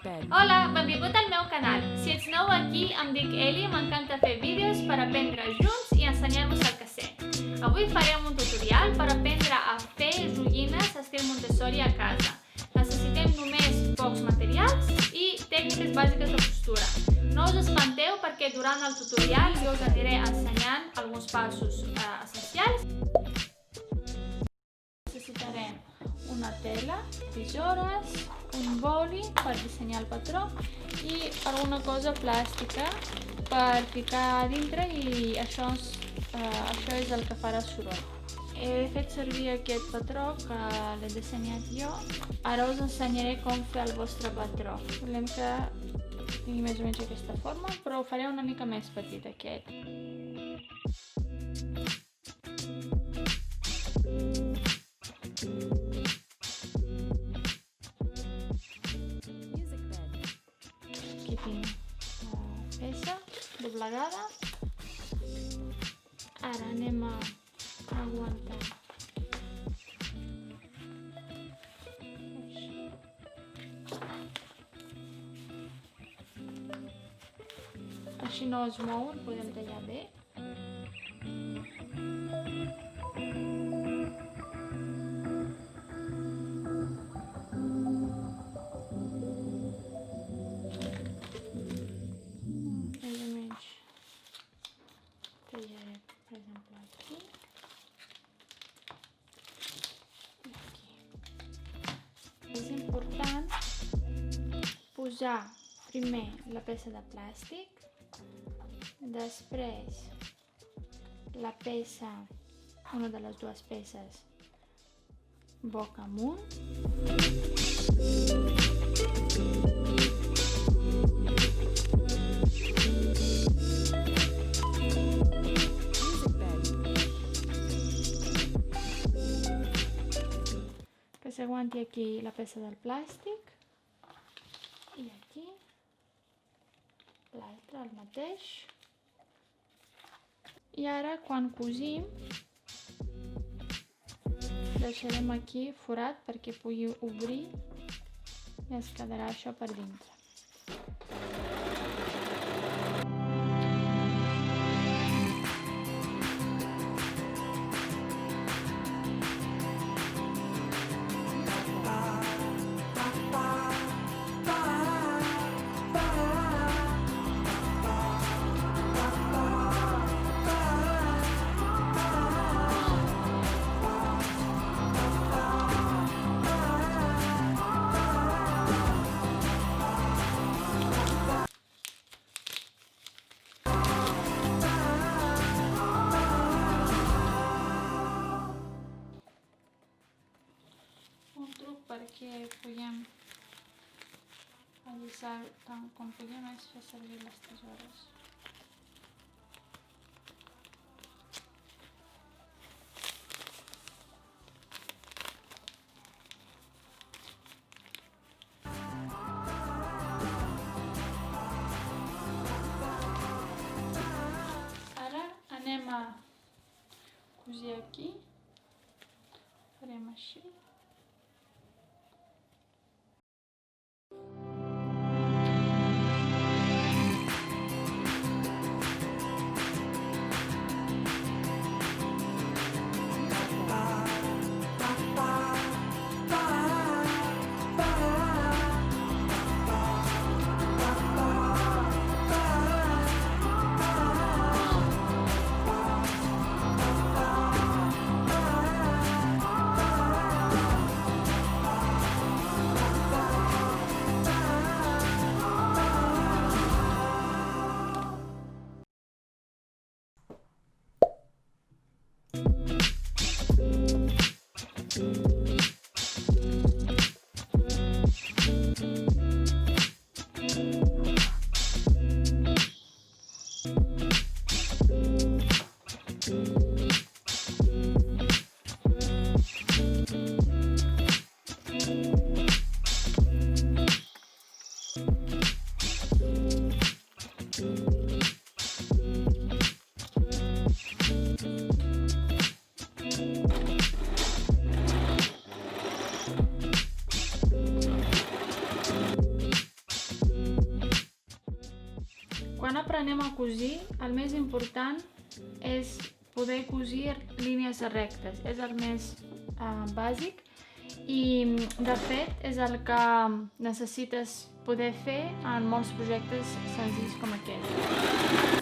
Hola, benvingut al meu canal. Si ets nou aquí, em dic Eli, m'encanta fer vídeos per aprendre junts i ensenyar-vos el que sé. Avui farem un tutorial per aprendre a fer joguines estil Montessori a casa. Necessitem només pocs materials i tècniques bàsiques de costura. No us espanteu perquè durant el tutorial jo us aniré ensenyant alguns passos essencials. Necessitarem una tela, tisores, un boli per dissenyar el patró i alguna cosa plàstica per ficar a dintre i això és el que farà soroll. He fet servir aquest patró que l'he dissenyat jo. Ara us ensenyaré com fer el vostre patró. Volem que tingui més o menys aquesta forma, però ho faré una mica més petit aquest. Aquí tinc la peça doblegada. Ara anem a aguantar. Així no es mouen, podem tallar bé. Més o menys tallaré, per exemple, aquí i aquí. És important posar primer la peça de plàstic, després la peça, una de les dues peces, boca amunt. Que s'aguanti aquí la peça del plàstic i aquí l'altra, el mateix. I ara, quan cosim, deixarem aquí forat perquè pugui obrir i es quedarà això per dintre. Perquè puguem allisar tant com puguem és fer servir les tisores. Ara anem a cosir aquí. Farem així. l'anem a cosir, el més important és poder cosir línies rectes. És el més bàsic i, de fet, és el que necessites poder fer en molts projectes senzills com aquest.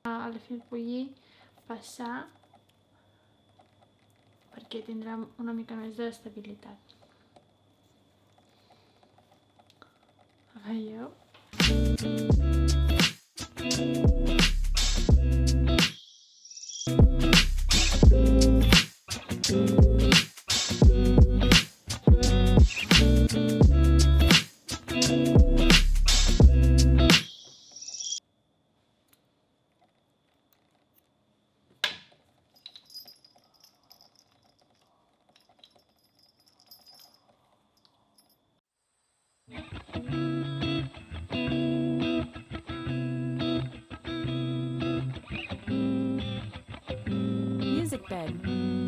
El fil bullir passar perquè tindrà una mica més d'estabilitat. Veieu? Music bed.